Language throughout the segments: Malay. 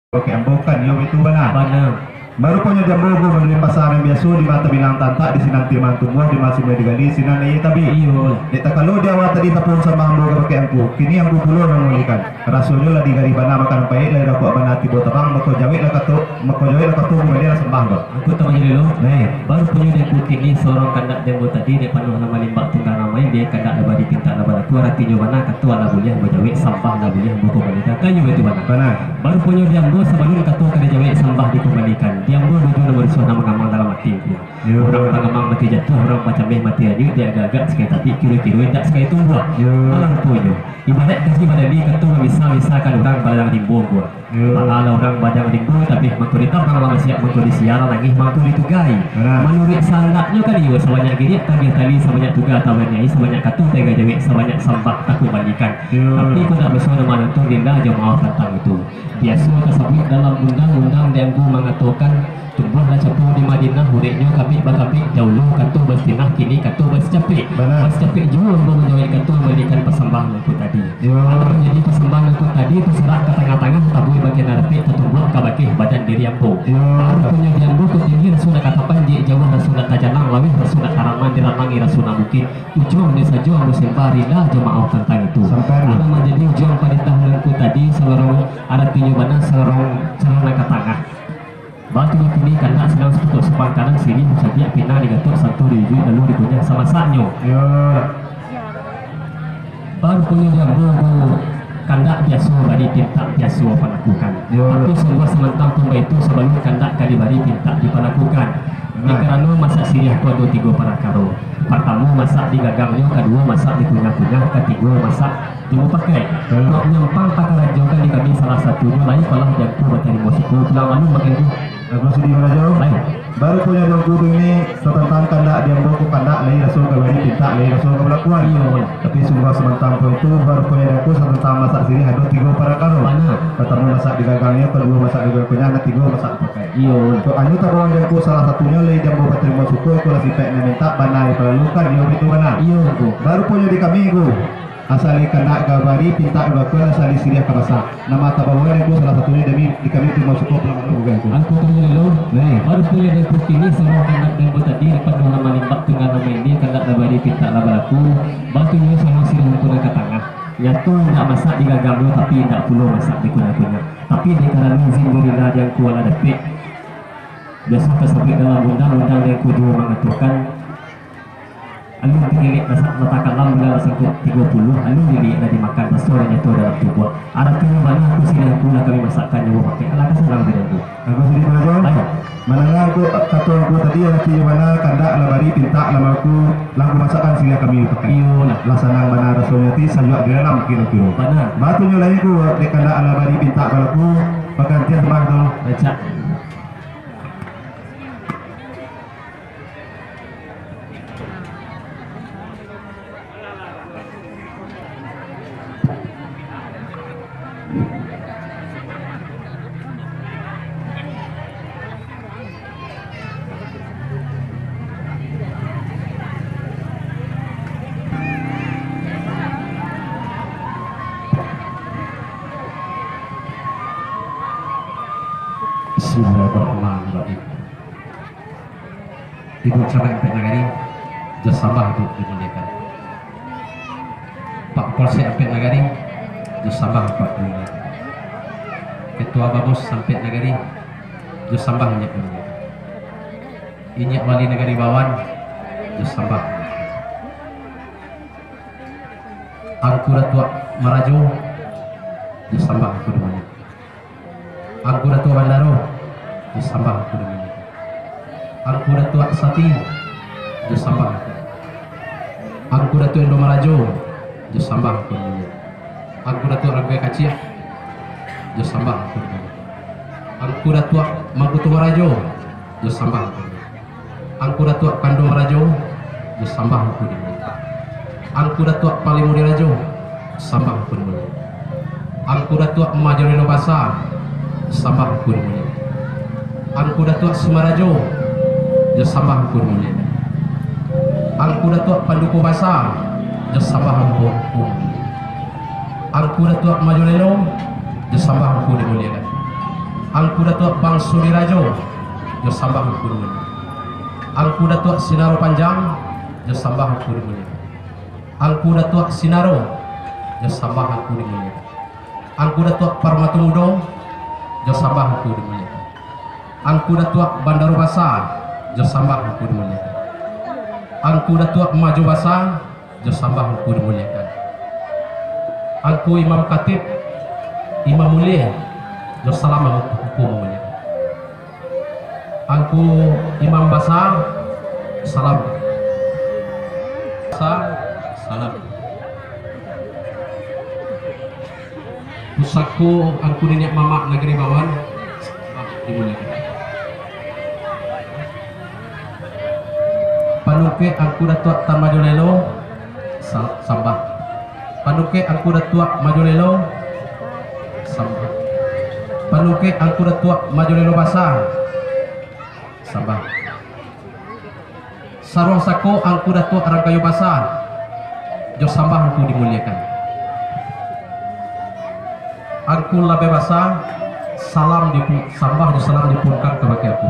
Oke, ambokan yo itu benar. Benar. Baru punya jambu membeli pasaran biasa di mata bilang tanta di sinang timan tumbuh di masih digali sinan iya tapi Iyo. kita kalau dia awal tadi tapung sama ambo ke pakai ampu kini ampu pulau mengulikan rasulnya lah di gari bana makan pahit lah dapat bana tibo tabang mako jawit lah katu kemudian sembah go Aku tahu jadi lo. Baru punya dia putih ni seorang kandak jambu tadi dia penuh nama limbak tunggal namanya dia kandak lebar dipinta lebar aku arah tinju mana katua lah boleh berjawit sampah lah boleh berkembalikan kayu itu mana. Baru punya dia ambo sebelum katua kada jawit sampah dikembalikan. Dia ambo dulu nomor suara mengamang dalam hati dia. Orang mengamang mati jatuh orang macam mati aja dia agak-agak sekali tapi kira-kira tak sekali tumbuh. Alang punya. Ibarat kasih pada dia katua bisa-bisakan orang badang limbo gua. Kalau orang badang limbo tapi maturita orang siap matur siaran lagi matur itu gai. Menurut sandatnya kali sebanyak gini tali sebanyak tugas atau nyai sebanyak katu tega jawik sebanyak sampah takut balikan. Tapi aku tak bersama mana tu dia jemaah tentang itu. Biasa tersebut dalam undang-undang yang mengatakan tumbuhlah cepu di Madinah huriknya kami jauh katu berstinah kini katu bersecapik jauh menjauhi katu memberikan persembahan aku tadi. Kalau menjadi persembahan aku tadi terserah ke tengah-tengah tabui bagian narpi tertumbuh ke bagi badan diri ambo. Baru punya diambo ketinggi rasul kata panji jauh rasul tajanang lawih rasul karaman diramangi rasul mungkin ujung ni saja musim parilah jemaah tentang itu. Kalau menjadi ujung pada tahun aku tadi seluruh ada tinju mana seluruh ke tengah. Batu ini karena sedang seputus sepang kanan sini setiap pina digatur satu ribu lalu dipunya sama sanyo. Baru punya jambu kandak biasa bari tinta biasa panakukan. Tapi semua sementara pun itu sebelum kandak kali bari tinta dipanakukan. Ini kerana masak sirih tu ada 3 parakaro. Pertama masak digagangnya, kedua masak dikunyah-kunyah, ketiga masak dipakai. Nak nyampang pakar juga di kami salah satunya lain kalau jangku bateri musiku pulang lalu begitu. Aku sedih belajar. Baru punya jambu ini tentang kandak diambo ku kandak lain rasul kawari pinta lain rasul kawalakuan. Tapi sungguh sementara itu baru punya jambu tentang masak sirih ada 3 parakaro. Pertama masak digagangnya, kedua masak dikunyah, ketiga masak pakai. Untuk anu tabungan jambu salah satunya lain jambu bateri musiku aku lagi pek minta banai perlukan dia itu benar. Baru punya di kami asal kena gabari pinta ugakan asal sirih kabasa nama tabawan itu salah satunya demi di kami itu masuk ke pelan bukan itu aku tanya dulu baru punya dari putih ini semua kandak yang tadi dapat nama limbak dengan nama ini kandak gabari pinta labaraku batunya sama sirih untuk ke tengah yaitu tidak masak digagang tapi tidak perlu masak dikunyah-kunyah tapi di kalangan izin gorila yang kuala dapik biasa tersebut dalam undang-undang yang kudu mengaturkan alun dilihat masak letakkan lambu dalam sangkut 30 alun dilihat dan dimakan restoran itu dalam tubuh artinya banyak aku sini pula kami masakkan yang pakai alangkah senang dengan itu aku sedih belajar menengah aku kata aku tadi artinya mana kandak labari pinta lamaku lagu masakan sini kami pakai laksana mana rasulnya ti sajak di dalam kira-kira benar batunya lain aku di kandak labari pinta balaku pergantian bang tu baca Bismillahirrahmanirrahim. Ibu cabang Nagari Jasabah itu dimuliakan. Pak Polsek sampai Nagari Jasabah Pak dimuliakan. Ketua Babos sampai Nagari Jasabah dimuliakan. Inyak Wali Negari Bawan Jasabah. Angku Datuk Marajo Jasabah aku dimuliakan. Angku Datuk Bandaro Jasabah aku dimuliakan. Angku Datuk Sati Jasabah. Angku Datuk Indomarajo Jasabah aku dimuliakan. Angku Datuk Rangkai Kacir Jasabah aku dimuliakan. Angku Datuk Magutu Marajo Jasabah aku dimuliakan. Angku Datuk Kando Marajo Jasabah aku dimuliakan. Angku Datuk Palimuri Rajo Jasabah aku dimuliakan. Angku Datuk Majorino Basa Jasabah aku dimuliakan. Angku Datuk Semarajo Jasabah aku dimuliakan. Angku Datuk Panduku Basa Jasabah aku dimuliakan. Angku Datuk Majorino Jasabah aku dimuliakan. Angku Datuk Bang Surirajo jo sambah angku dunia. Angku Datuk Sinaro Panjang jo sambah angku dunia. Angku Datuk Sinaro jo sambah angku dunia. Angku Datuk Parmatumudo jo sambah angku dunia. Angku Datuk Bandar Basa jo sambah angku dunia. Angku Datuk Maju Basa jo sambah angku dunia. Angku Imam Khatib Imam Mulia jo salam angku mulia. Angku Imam Basa salam. Salam. Pusatku angku nenek mama negeri Bawan dimuliakan. Panuke angku Datuk Tan Majolelo sambah. Panuke angku Datuk Majolelo sambah. Panuke angku Datuk Majolelo Basa sambah. Sarung sako angku Datuk Rangkayu Basa jo sambah angku dimuliakan. Angku Labe Basa salam sambah jo salam dipunkan kepada aku.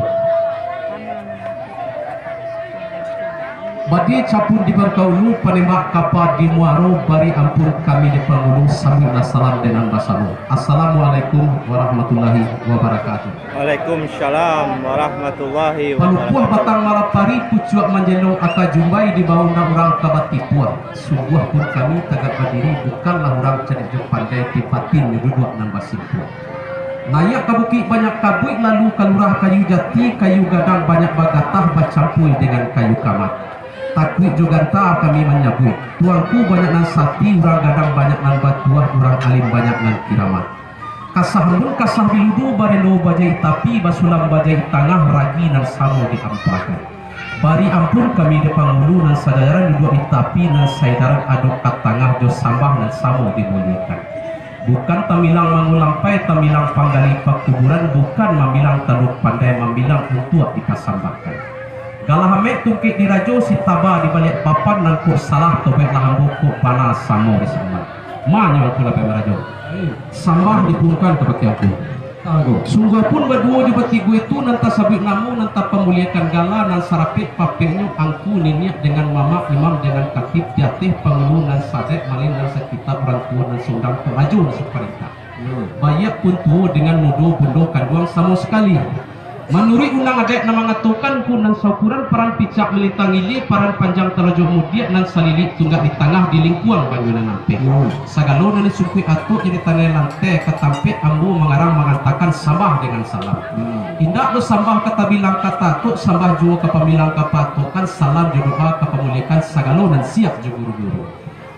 Badi capun di berkaulu penembak kapal di Muaro bari ampun kami di Pangulu sambil salam dengan basamu. Assalamualaikum warahmatullahi wabarakatuh. Waalaikumsalam warahmatullahi Palupuah wabarakatuh. batang malapari pucuak manjelo aka jumbai di bawah orang kabatipuah. Sungguh pun kami tagak berdiri bukanlah orang cerdik pandai tipatin nyududuk nan basimpuah. Nayak kabuki banyak kabuik lalu kalurah kayu jati kayu gadang banyak bagatah bacampui dengan kayu kamat. Takwik juga tak kami menyebut tuanku banyak nan sati orang gadang banyak nan batuah orang alim banyak nan kiramat. Kasah nun kasah biludu barelo bajai tapi basulam bajai tangah ragi nan samo diampakan. Bari ampun kami di Pangulu nan sadaran duduk di tapi nan saidaran aduk kat tangah jo sambah nan samo dimuliakan. Bukan tamilang mangulampai tamilang panggali pakuburan bukan mamilang taluk pandai mamilang untuk dipasambahkan. Galah hamek tungkik dirajo si taba di balik papan nan ku salah tobek lah buku panas samo di sana. Manya aku lapai merajo. Sambah dipungkan kepada aku. Sungguh pun berdua di betigu itu nanta sabik namu nanta pemuliakan gala nan sarapit papeknya angku niniak dengan mama imam dengan katib jatih pengulu nan sadek malin nan sekitar orang tua nan sundang pelaju seperti banyak pun tuh dengan nuduh bundo kanduang sama sekali. Menurut undang adat nama ngatukan ku nan saukuran peran picak melintang ili peran panjang terlajo mudiak nan salilit tunggak di tengah di lingkuang bangunan nampe. Sagalo nan sukui atuk jadi tanah lantai ketampit ambu mengarang mengatakan sambah dengan salam. Indak do sambah kata bilang kata atuk sambah juga ke pemilang kapatukan salam jodoa ke pemulikan sagalo nan siap juguru-guru.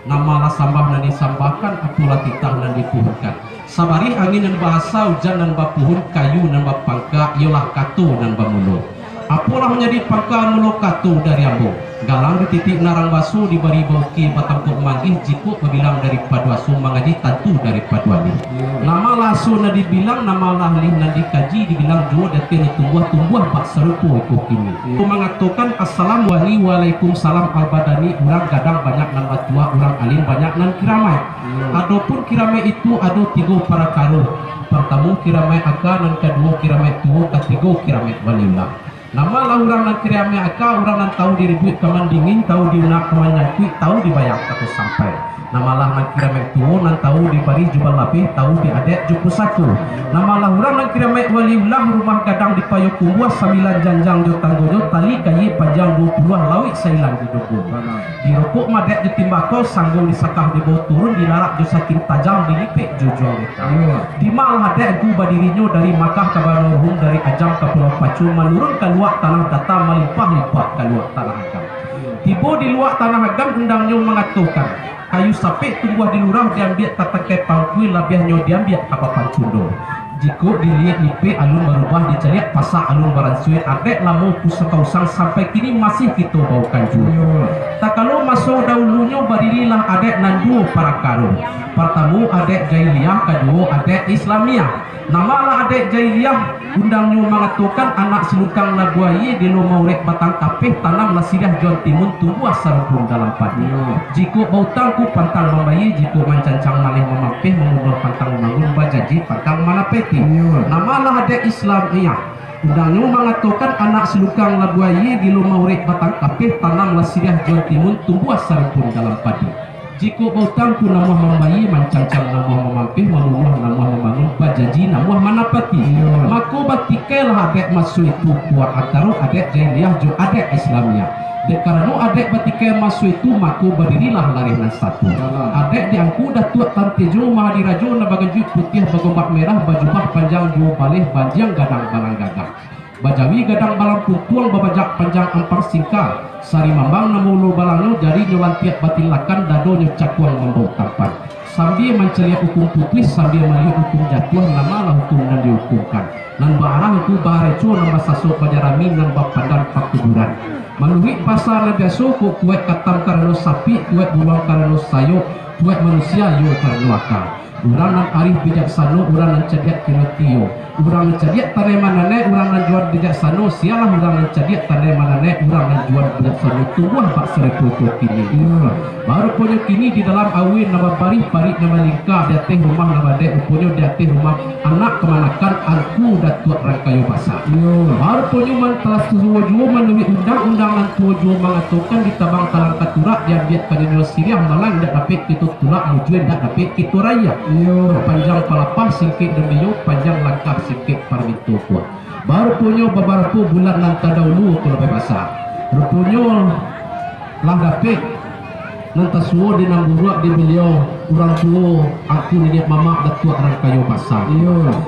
Nama lah sambah nan disambahkan apulah titah nan dipuhunkan. Sabari angin dan bahasa hujan dan bapuhun kayu dan bapangka ialah katu dan bamulu. Apulah menjadi pangka mulu katu dari ambo. Galang di titik narang basu diberi bauki batangkuk manggih jikuk berbilang dari paduasu mengaji tantu dari paduani. Nama lasu na dibilang nama lahli na dikaji dibilang dua detik tumbuh-tumbuh pak serupu ikut kini. Mengatakan assalamualaikum waalaikumsalam al-badani orang gadang banyak nan batua orang alim banyak nan kiramai. Adapun kiramai itu ada tiga para karuh. Pertama kiramai aka nan kedua kiramai tuh ketiga kiramai waliullah. Nama lah orang nan kiramai aka orang nan tahu diribut kaman dingin tahu diunak kaman nyakui tahu dibayar atau sampai. Nama lah nan kiramai tuh nan tahu diberi jubal lapih tahu diadek jupu satu. Nama lah orang nan kiramai waliullah rumah gadang di payung kumbuah 9 janjang jo tanggojo tali kayi panjang 20 lawik sailan di dogo. Di rokok madek di timbako sanggung disakah di bawah turun dilarak jo saking tajam dilipik jujual kita. Di mal hadek ku badirinya dari Makkah ke Banurhum dari Ajam ke Pulau Pacu menurun ke luar tanah data melimpah-limpah ke luar tanah Agam. Tiba di luar tanah Agam undangnya mengatakan kayu sapek tumbuh di lurah diambil tatakai pangkui labiahnya diambil kapapan cundo. Jika dilihat IP alun berubah dicariak pasal alun baransui adek lamu pusakausang sampai kini masih kita baukan juga. Tak kalau masuk dahulunya berdirilah adek nandu para karu. Pertama adek jahiliyah, kedua adek Islamiyah. Namalah adek jahiliyah undangnya mengatakan anak silukang labuaye di lo maurek batang kapeh tanam lasirah jon timun tumbuh sarupun dalam padi. Jika bautangku pantang membayi jika mancancang malih memampih memudul pantang mangun bajaji pantang manapet. ketik. Namalah ada Islam iya. Undangnya mengatakan anak selukang labuaye gilu maurik batang kapih tanam lasiriah jual timun tumbuh saripun dalam padi. Jika bautang ku namuh membayi mancang-cang namuh memampih memuah namuh membangun bajaji namuh manapati. Maka batikailah adek masuk itu kuat antara adek jahiliyah jo adek Islamnya. Dek karena adek batikai masuk itu maka berdirilah larihan satu. Adek diangku datuk tantejo mahadirajo na bagaju putih bagombak merah baju bah panjang dua balih banjang gadang balang gagah. Bajawi gadang balang putuang babajak panjang ampang singka. Sari mambang namulo balangno jari nyolan tiap batilakan dado cakuang membau tampan. Sambil menceliak hukum putih sambil melihat hukum jatuh namalah hukum dan dihukumkan. Nan barang itu bareco nama sasuk pajarami nan bapandan pakuburan. Menuhi pasar na biaso ko kuek katam karena sapi, kuek bulang karena sayo, kuek manusia yo karena akal. Urang nan arif bijaksana, urang nan cerdik kena tio. Urang nan cerdik tane manane, urang nan jual bijaksana, sialah urang nan cerdik tane manane, urang nan jual bijaksana. Tubuh bak serepoto kini. Baru punya kini di dalam awin nama parih nama lingka di atas rumah nama dek punya di atas rumah anak kemanakan aku datuk rangkayo basah. Baru punya man telah suruh jual melalui undang-undang nan tujuh jual mengatakan di tabang talang katurak yang biat pada Syria malang dak dapat kita tulak mujuan dak dapat kita raya. Panjang palapah singkit demiyo panjang langkah singkit parmito kuat. Baru punya beberapa bulan nan tadahulu kalau bahasa. Rupanya lah dapat nanti semua di nanggurak di beliau orang tua aku ni dia mama datuk orang kayu basah.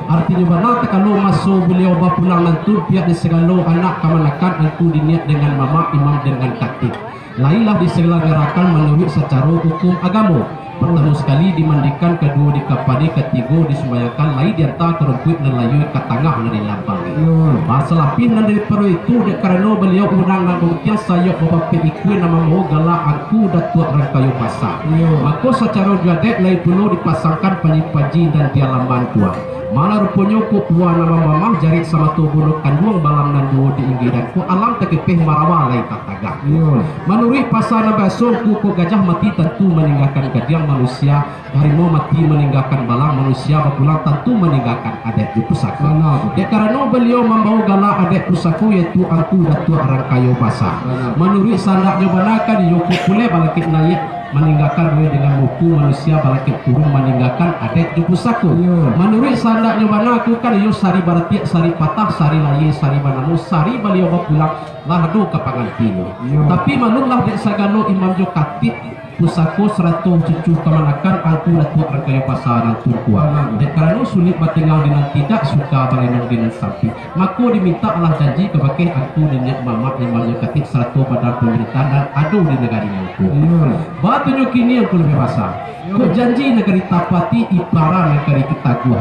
Artinya mana kalau masuk beliau bapulang nanti pihak di segala anak kamanakan aku diniat dengan mama imam dengan kakek. Lainlah diselenggarakan melalui secara hukum agama. Pertama sekali dimandikan, kedua dikapani, ketiga disembahyangkan, lain diantara terungkuit dan layu ke tengah dari lambang. Masalah pin dan dari perlu itu karena beliau undang dan kemudian saya bapak pikir nama mau galak aku datuk rangkayo basah. Maka secara jadek lain perlu dipasangkan panji-panji dan dialaman tua. Malah rupanya ku tua nama mamah jari sama tu bulu kanduang balam dan dua diinggiran ku alam tekepeh marawa lain kataga. Menurut pasal nabaso ku gajah mati tentu meninggalkan gajah manusia, harimau mati meninggalkan balang manusia, berpulang tentu meninggalkan adat di pusaka. Ya karena beliau membawa galak adat pusaka yaitu aku datuk rangkayo basah. Menurut sandaknya banakan yoko pule balakit naik meninggalkan duit dengan buku manusia balakit turun meninggalkan adat di pusaka. Menurut sandaknya banaku kan yo sari baratiak sari patah sari laye sari banamu sari beliau berpulang lahdu ke pangantino. Tapi menurutlah dek sagano imam jo katib pusako 100 cucu kemanakan aku datuk rangkayo pasaran turkuah. Dan karena sulit bertinggal dengan tidak suka balenong dengan sapi, maka diminta Allah janji kebagai aku dan mama imam katib 100 pada pemerintahan dan adu di negara ini. Batunya kini yang lebih basah. Kau janji negeri tapati ipara negeri kita gua